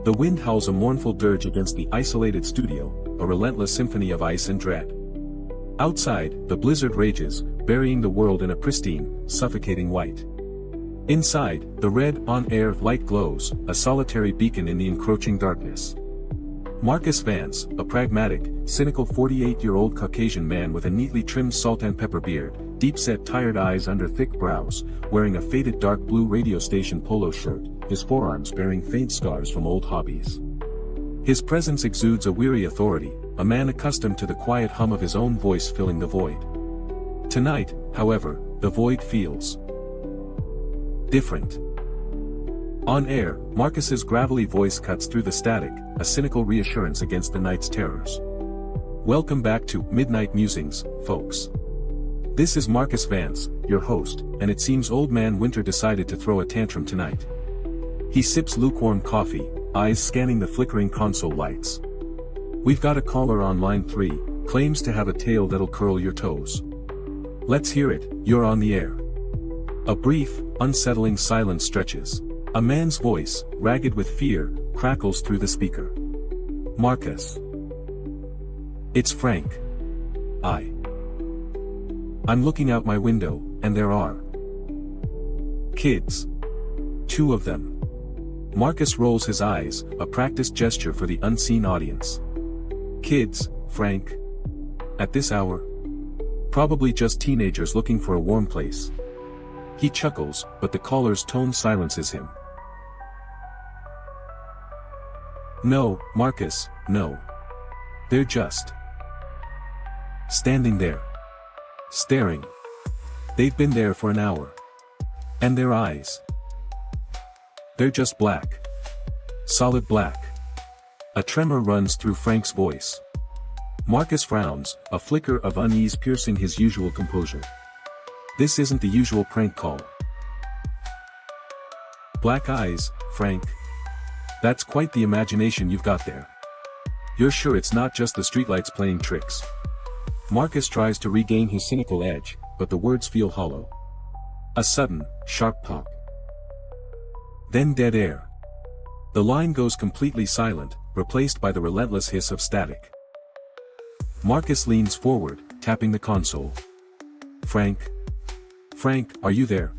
The wind howls a mournful dirge against the isolated studio, a relentless symphony of ice and dread. Outside, the blizzard rages, burying the world in a pristine, suffocating white. Inside, the red, on-air light glows, a solitary beacon in the encroaching darkness. Marcus Vance, a pragmatic, cynical 48-year-old Caucasian man with a neatly trimmed salt and pepper beard, deep-set tired eyes under thick brows, wearing a faded dark blue radio station polo shirt, his forearms bearing faint scars from old hobbies. His presence exudes a weary authority, a man accustomed to the quiet hum of his own voice filling the void. Tonight, however, the void feels different. On air, Marcus's gravelly voice cuts through the static, a cynical reassurance against the night's terrors. Welcome back to Midnight Musings, folks. This is Marcus Vance, your host, and it seems Old Man Winter decided to throw a tantrum tonight. He sips lukewarm coffee, eyes scanning the flickering console lights. We've got a caller on line 3, claims to have a tale that'll curl your toes. Let's hear it, you're on the air. A brief, unsettling silence stretches. A man's voice, ragged with fear, crackles through the speaker. Marcus. It's Frank. I'm looking out my window, and there are kids. 2 of them. Marcus rolls his eyes, a practiced gesture for the unseen audience. Kids, Frank. At this hour? Probably just teenagers looking for a warm place. He chuckles, but the caller's tone silences him. No, Marcus, no. They're just standing there. Staring. They've been there for an hour. And their eyes. They're just black. Solid black. A tremor runs through Frank's voice. Marcus frowns, a flicker of unease piercing his usual composure. This isn't the usual prank call. Black eyes, Frank. That's quite the imagination you've got there. You're sure it's not just the streetlights playing tricks? Marcus tries to regain his cynical edge, but the words feel hollow. A sudden, sharp pop. Then dead air. The line goes completely silent, replaced by the relentless hiss of static. Marcus leans forward, tapping the console. Frank? Frank, are you there?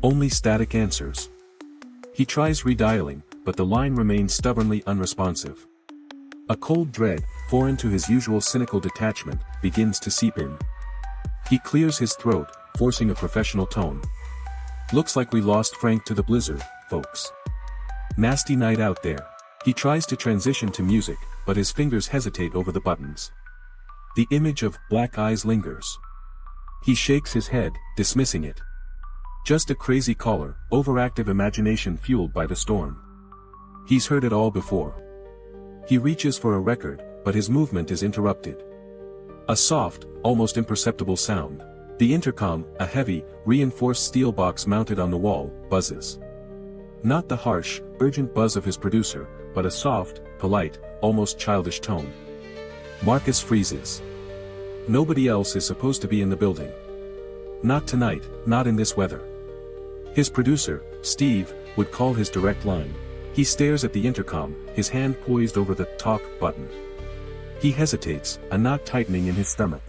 Only static answers. He tries redialing, but the line remains stubbornly unresponsive. A cold dread, foreign to his usual cynical detachment, begins to seep in. He clears his throat, forcing a professional tone. Looks like we lost Frank to the blizzard, folks. Nasty night out there. He tries to transition to music, but his fingers hesitate over the buttons. The image of black eyes lingers. He shakes his head, dismissing it. Just a crazy caller, overactive imagination fueled by the storm. He's heard it all before. He reaches for a record, but his movement is interrupted. A soft, almost imperceptible sound. The intercom, a heavy, reinforced steel box mounted on the wall, buzzes. Not the harsh, urgent buzz of his producer, but a soft, polite, almost childish tone. Marcus freezes. Nobody else is supposed to be in the building. Not tonight, not in this weather. His producer, Steve, would call his direct line. He stares at the intercom, his hand poised over the talk button. He hesitates, a knot tightening in his stomach.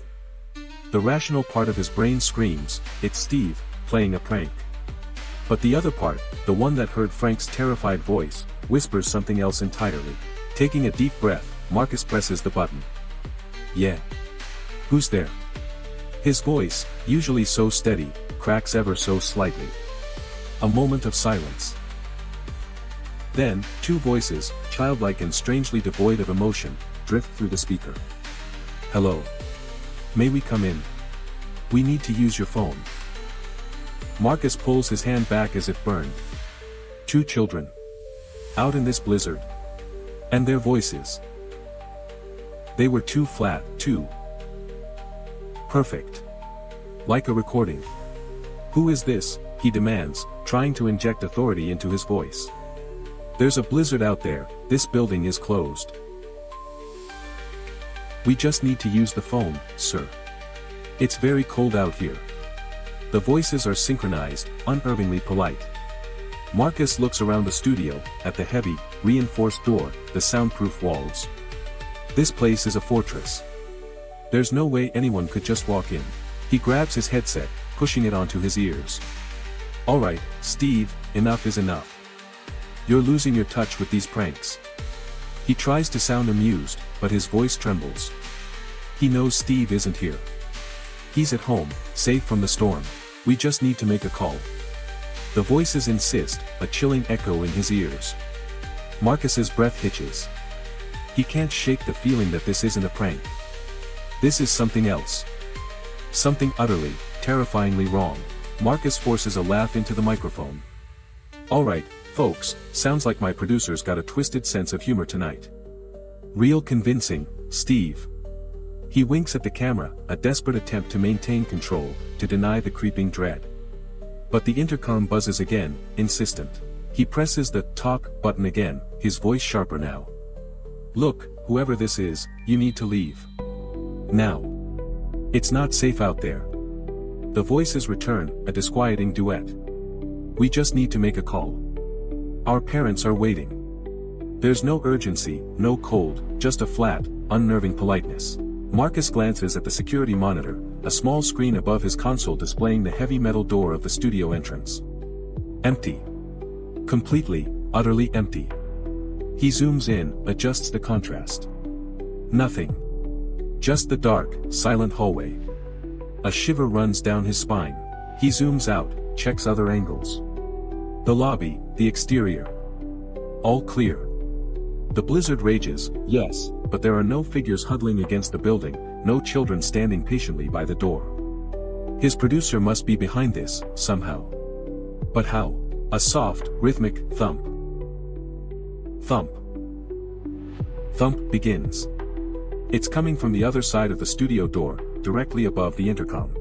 The rational part of his brain screams, it's Steve, playing a prank. But the other part, the one that heard Frank's terrified voice, whispers something else entirely. Taking a deep breath, Marcus presses the button. Yeah. Who's there? His voice, usually so steady, cracks ever so slightly. A moment of silence. Then, 2 voices, childlike and strangely devoid of emotion, drift through the speaker. Hello. May we come in? We need to use your phone. Marcus pulls his hand back as if burned. 2 children. Out in this blizzard. And their voices. They were too flat, too perfect. Like a recording. Who is this? He demands, trying to inject authority into his voice. There's a blizzard out there, this building is closed. We just need to use the phone, sir. It's very cold out here. The voices are synchronized, unerringly polite. Marcus looks around the studio, at the heavy, reinforced door, the soundproof walls. This place is a fortress. There's no way anyone could just walk in. He grabs his headset, pushing it onto his ears. Alright, Steve, enough is enough. You're losing your touch with these pranks. He tries to sound amused, but his voice trembles. He knows Steve isn't here. He's at home, safe from the storm. We just need to make a call. The voices insist, a chilling echo in his ears. Marcus's breath hitches. He can't shake the feeling that this isn't a prank. This is something else. Something utterly, terrifyingly wrong. Marcus forces a laugh into the microphone. Alright, folks, sounds like my producer's got a twisted sense of humor tonight. Real convincing, Steve. He winks at the camera, a desperate attempt to maintain control, to deny the creeping dread. But the intercom buzzes again, insistent. He presses the talk button again, his voice sharper now. Look, whoever this is, you need to leave. Now. It's not safe out there. The voices return, a disquieting duet. We just need to make a call. Our parents are waiting. There's no urgency, no cold, just a flat, unnerving politeness. Marcus glances at the security monitor, a small screen above his console displaying the heavy metal door of the studio entrance. Empty. Completely, utterly empty. He zooms in, adjusts the contrast. Nothing. Just the dark, silent hallway. A shiver runs down his spine. He zooms out, checks other angles. The lobby, the exterior. All clear. The blizzard rages, yes, but there are no figures huddling against the building, no children standing patiently by the door. His producer must be behind this, somehow. But how? A soft, rhythmic thump. Thump. Thump begins. It's coming from the other side of the studio door, directly above the intercom.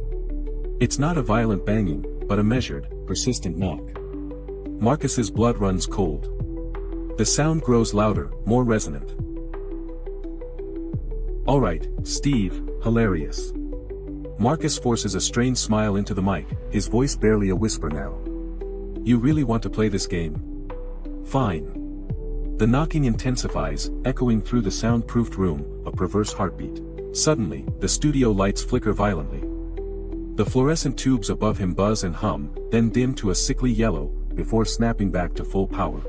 It's not a violent banging, but a measured, persistent knock. Marcus's blood runs cold. The sound grows louder, more resonant. Alright, Steve, hilarious. Marcus forces a strained smile into the mic, his voice barely a whisper now. You really want to play this game? Fine. The knocking intensifies, echoing through the soundproofed room, a perverse heartbeat. Suddenly, the studio lights flicker violently. The fluorescent tubes above him buzz and hum, then dim to a sickly yellow, before snapping back to full power.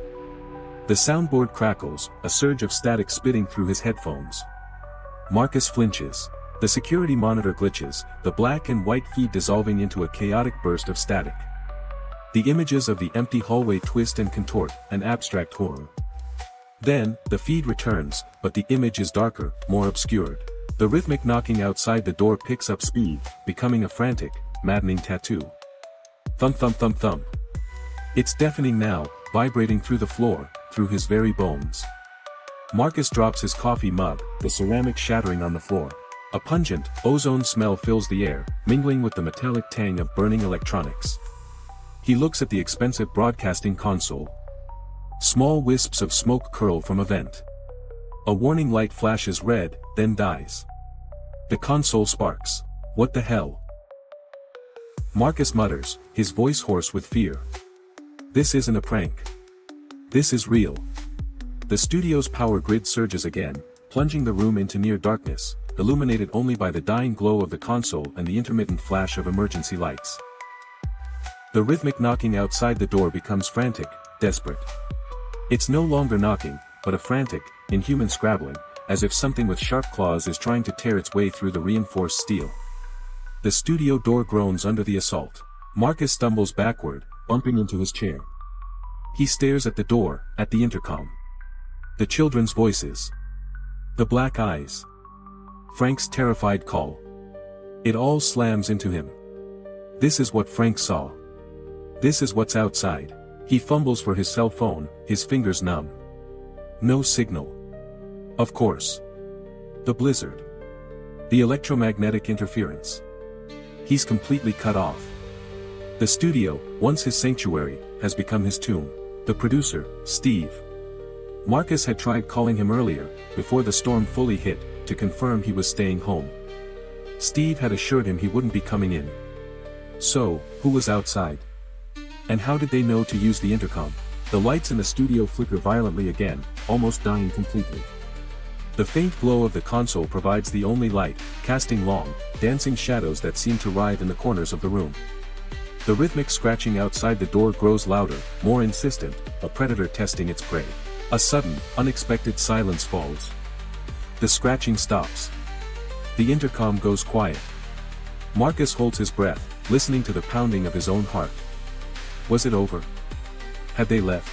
The soundboard crackles, a surge of static spitting through his headphones. Marcus flinches. The security monitor glitches, the black and white feed dissolving into a chaotic burst of static. The images of the empty hallway twist and contort, an abstract horror. Then, the feed returns, but the image is darker, more obscured. The rhythmic knocking outside the door picks up speed, becoming a frantic, maddening tattoo. Thump thump thump thump. It's deafening now, vibrating through the floor, through his very bones. Marcus drops his coffee mug, the ceramic shattering on the floor. A pungent, ozone smell fills the air, mingling with the metallic tang of burning electronics. He looks at the expensive broadcasting console. Small wisps of smoke curl from a vent. A warning light flashes red, then dies. The console sparks. What the hell? Marcus mutters, his voice hoarse with fear. This isn't a prank. This is real. The studio's power grid surges again, plunging the room into near darkness, illuminated only by the dying glow of the console and the intermittent flash of emergency lights. The rhythmic knocking outside the door becomes frantic, desperate. It's no longer knocking, but a frantic, inhuman scrabbling, as if something with sharp claws is trying to tear its way through the reinforced steel. The studio door groans under the assault. Marcus stumbles backward, bumping into his chair. He stares at the door, at the intercom. The children's voices. The black eyes. Frank's terrified call. It all slams into him. This is what Frank saw. This is what's outside. He fumbles for his cell phone, his fingers numb. No signal. Of course. The blizzard. The electromagnetic interference. He's completely cut off. The studio, once his sanctuary, has become his tomb. The producer, Steve. Marcus had tried calling him earlier, before the storm fully hit, to confirm he was staying home. Steve had assured him he wouldn't be coming in. So, who was outside? And how did they know to use the intercom? The lights in the studio flicker violently again, almost dying completely. The faint glow of the console provides the only light, casting long, dancing shadows that seem to writhe in the corners of the room. The rhythmic scratching outside the door grows louder, more insistent, a predator testing its prey. A sudden, unexpected silence falls. The scratching stops. The intercom goes quiet. Marcus holds his breath, listening to the pounding of his own heart. Was it over? Had they left?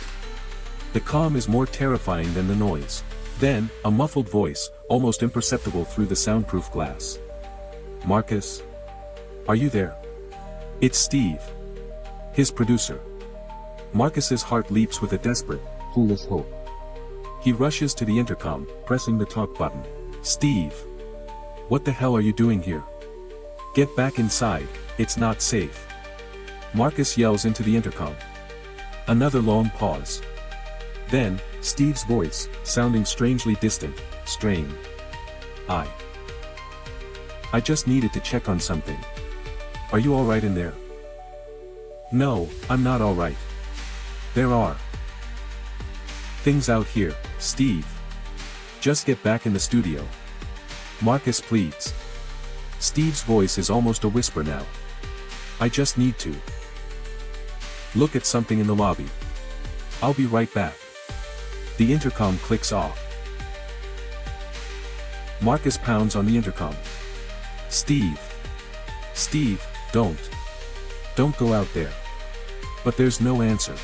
The calm is more terrifying than the noise. Then, a muffled voice, almost imperceptible through the soundproof glass. Marcus? Are you there? It's Steve. His producer. Marcus's heart leaps with a desperate, foolish hope. He rushes to the intercom, pressing the talk button. Steve! What the hell are you doing here? Get back inside, it's not safe. Marcus yells into the intercom. Another long pause. Then, Steve's voice, sounding strangely distant, strained. I just needed to check on something. Are you alright in there? No, I'm not alright. There are things out here, Steve. Just get back in the studio. Marcus pleads. Steve's voice is almost a whisper now. I just need to look at something in the lobby. I'll be right back. The intercom clicks off. Marcus pounds on the intercom. Steve! Steve, don't go out there. But there's no answer.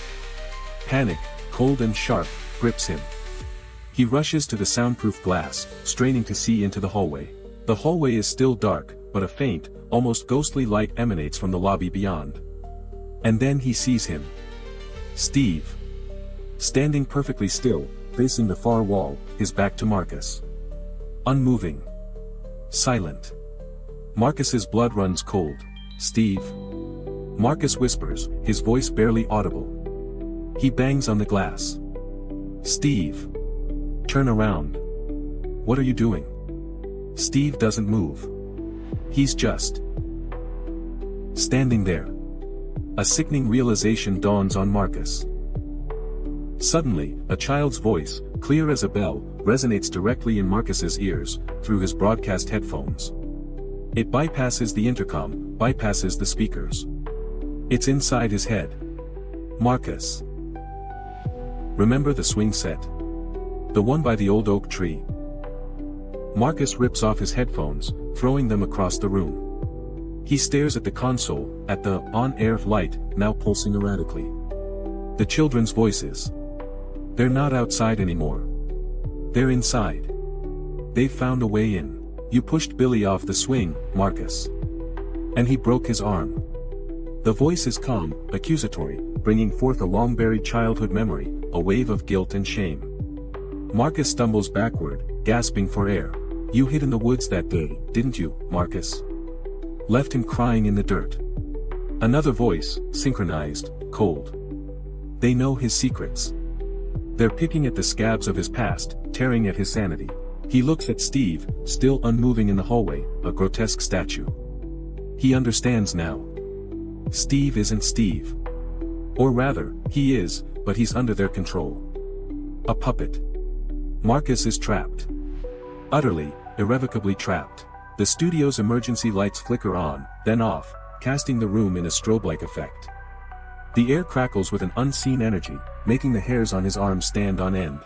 Panic, cold and sharp, grips him. He rushes to the soundproof glass, straining to see into the hallway. The hallway is still dark, but a faint, almost ghostly light emanates from the lobby beyond. And then he sees him. Steve. Standing perfectly still, facing the far wall, his back to Marcus. Unmoving. Silent. Marcus's blood runs cold. Steve. Marcus whispers, his voice barely audible. He bangs on the glass. Steve. Turn around. What are you doing? Steve doesn't move. He's just standing there. A sickening realization dawns on Marcus. Suddenly, a child's voice, clear as a bell, resonates directly in Marcus's ears, through his broadcast headphones. It bypasses the intercom, bypasses the speakers. It's inside his head. Marcus. Remember the swing set? The one by the old oak tree? Marcus rips off his headphones, throwing them across the room. He stares at the console, at the on-air light, now pulsing erratically. The children's voices. They're not outside anymore. They're inside. They've found a way in. You pushed Billy off the swing, Marcus. And he broke his arm. The voice is calm, accusatory, bringing forth a long-buried childhood memory, a wave of guilt and shame. Marcus stumbles backward, gasping for air. You hid in the woods that day, didn't you, Marcus? Left him crying in the dirt. Another voice, synchronized, cold. They know his secrets. They're picking at the scabs of his past, tearing at his sanity. He looks at Steve, still unmoving in the hallway, a grotesque statue. He understands now. Steve isn't Steve. Or rather, he is, but he's under their control. A puppet. Marcus is trapped. Utterly, irrevocably trapped. The studio's emergency lights flicker on, then off, casting the room in a strobe-like effect. The air crackles with an unseen energy, making the hairs on his arms stand on end.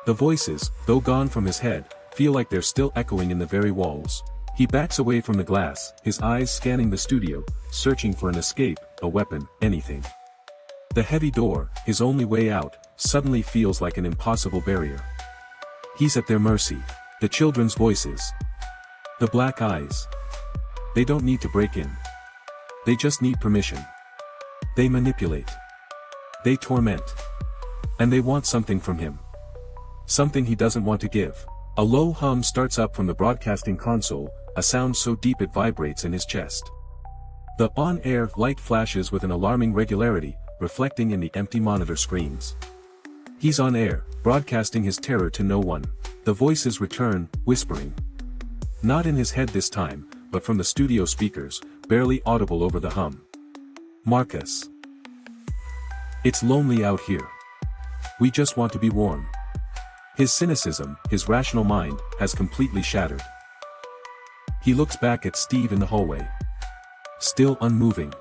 The voices, though gone from his head, feel like they're still echoing in the very walls. He backs away from the glass, his eyes scanning the studio, searching for an escape, a weapon, anything. The heavy door, his only way out, suddenly feels like an impossible barrier. He's at their mercy. The children's voices. The black eyes. They don't need to break in. They just need permission. They manipulate. They torment. And they want something from him. Something he doesn't want to give. A low hum starts up from the broadcasting console, a sound so deep it vibrates in his chest. The on-air light flashes with an alarming regularity, reflecting in the empty monitor screens. He's on air, broadcasting his terror to no one. The voices return, whispering. Not in his head this time, but from the studio speakers, barely audible over the hum. Marcus. It's lonely out here. We just want to be warm. His cynicism, his rational mind, has completely shattered. He looks back at Steve in the hallway. Still unmoving.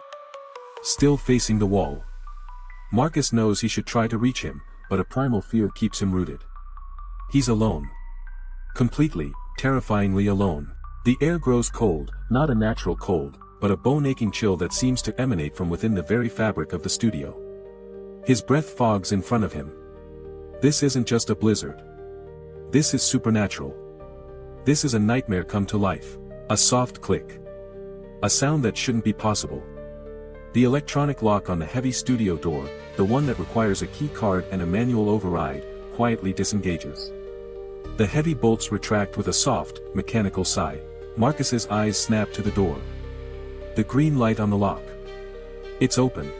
Still facing the wall. Marcus knows he should try to reach him, but a primal fear keeps him rooted. He's alone. Completely, terrifyingly alone. The air grows cold, not a natural cold, but a bone-aching chill that seems to emanate from within the very fabric of the studio. His breath fogs in front of him. This isn't just a blizzard. This is supernatural. This is a nightmare come to life. A soft click. A sound that shouldn't be possible. The electronic lock on the heavy studio door, the one that requires a key card and a manual override, quietly disengages. The heavy bolts retract with a soft, mechanical sigh. Marcus's eyes snap to the door. The green light on the lock. It's open.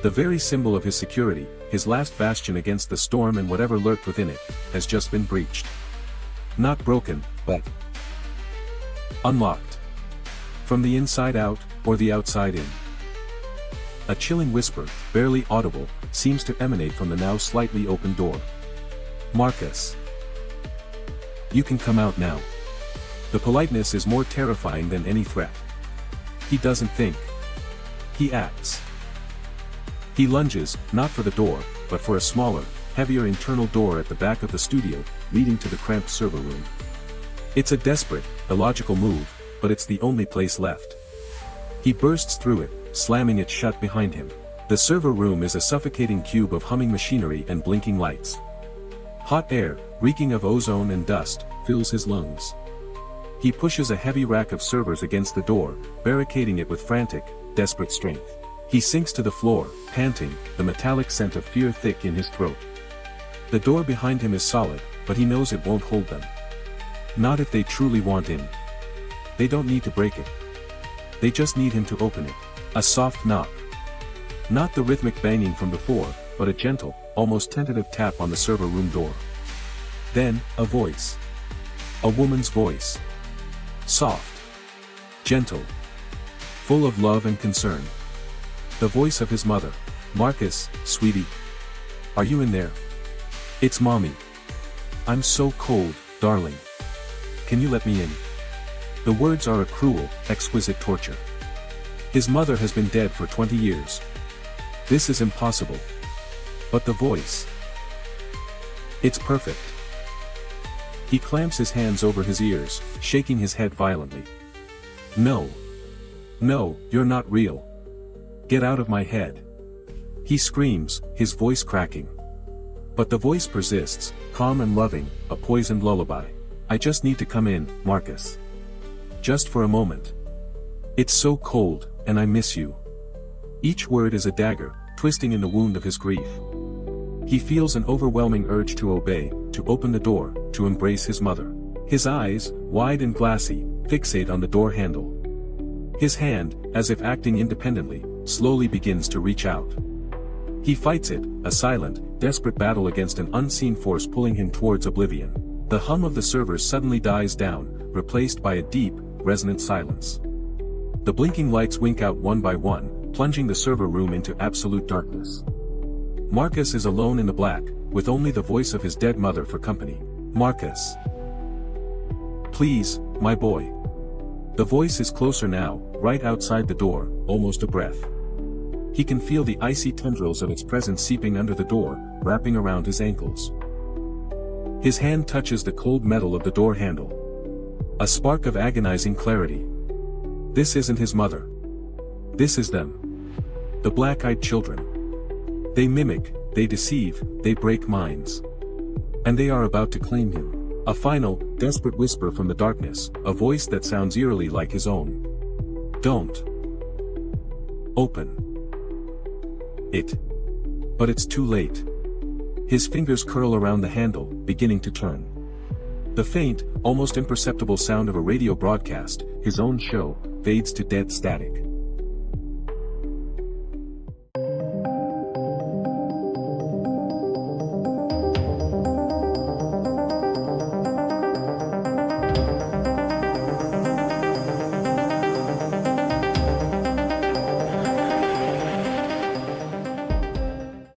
The very symbol of his security, his last bastion against the storm and whatever lurked within it, has just been breached. Not broken, but unlocked. From the inside out, or the outside in. A chilling whisper, barely audible, seems to emanate from the now slightly open door. Marcus. You can come out now. The politeness is more terrifying than any threat. He doesn't think. He acts. He lunges, not for the door, but for a smaller, heavier internal door at the back of the studio, leading to the cramped server room. It's a desperate, illogical move, but it's the only place left. He bursts through it, slamming it shut behind him. The server room is a suffocating cube of humming machinery and blinking lights. Hot air, reeking of ozone and dust, fills his lungs. He pushes a heavy rack of servers against the door, barricading it with frantic, desperate strength. He sinks to the floor, panting, the metallic scent of fear thick in his throat. The door behind him is solid, but he knows it won't hold them. Not if they truly want in. They don't need to break it. They just need him to open it. A soft knock. Not the rhythmic banging from before, but a gentle, almost tentative tap on the server room door. Then, a voice. A woman's voice. Soft. Gentle. Full of love and concern. The voice of his mother. Marcus, sweetie. Are you in there? It's Mommy. I'm so cold, darling. Can you let me in? The words are a cruel, exquisite torture. His mother has been dead for 20 years. This is impossible. But the voice. It's perfect. He clamps his hands over his ears, shaking his head violently. No. No, you're not real. Get out of my head. He screams, his voice cracking. But the voice persists, calm and loving, a poisoned lullaby. I just need to come in, Marcus. Just for a moment. It's so cold, and I miss you. Each word is a dagger, twisting in the wound of his grief. He feels an overwhelming urge to obey, to open the door, to embrace his mother. His eyes, wide and glassy, fixate on the door handle. His hand, as if acting independently, slowly begins to reach out. He fights it, a silent, desperate battle against an unseen force pulling him towards oblivion. The hum of the servers suddenly dies down, replaced by a deep, resonant silence. The blinking lights wink out one by one, plunging the server room into absolute darkness. Marcus is alone in the black, with only the voice of his dead mother for company. Marcus. Please, my boy. The voice is closer now, right outside the door, almost a breath. He can feel the icy tendrils of its presence seeping under the door, wrapping around his ankles. His hand touches the cold metal of the door handle. A spark of agonizing clarity. This isn't his mother. This is them. The black-eyed children. They mimic, they deceive, they break minds. And they are about to claim him. A final, desperate whisper from the darkness, a voice that sounds eerily like his own. Don't. Open. It. But it's too late. His fingers curl around the handle, beginning to turn. The faint, almost imperceptible sound of a radio broadcast, his own show, fades to dead static.